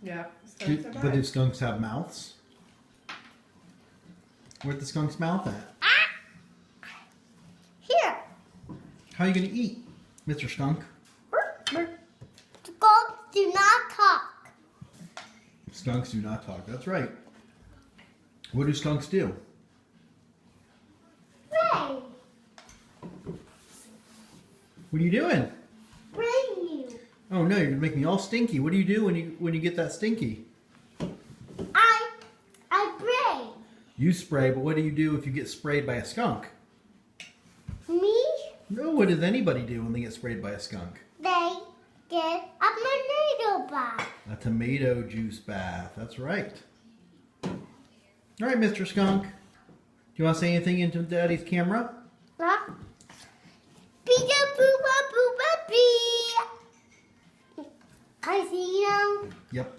Yeah. Skunks are But do bad. skunks have mouths? Where's the skunk's mouth at? Here. How are you going to eat, Mr. Skunk? Skunks do not talk. Skunks do not talk. That's right. What do skunks do? Pray. What are you doing? Bring you. Oh no, you're gonna make me all stinky. What do you do when you get that stinky? I pray. You spray, but what do you do if you get sprayed by a skunk? Me, No, what does anybody do when they get sprayed by a skunk? they get a tomato bath. A tomato juice bath. That's right. All right, Mr. Skunk. Do you want to say anything into Daddy's camera? Huh? Pika poopa poopa pee. I see you. Yep.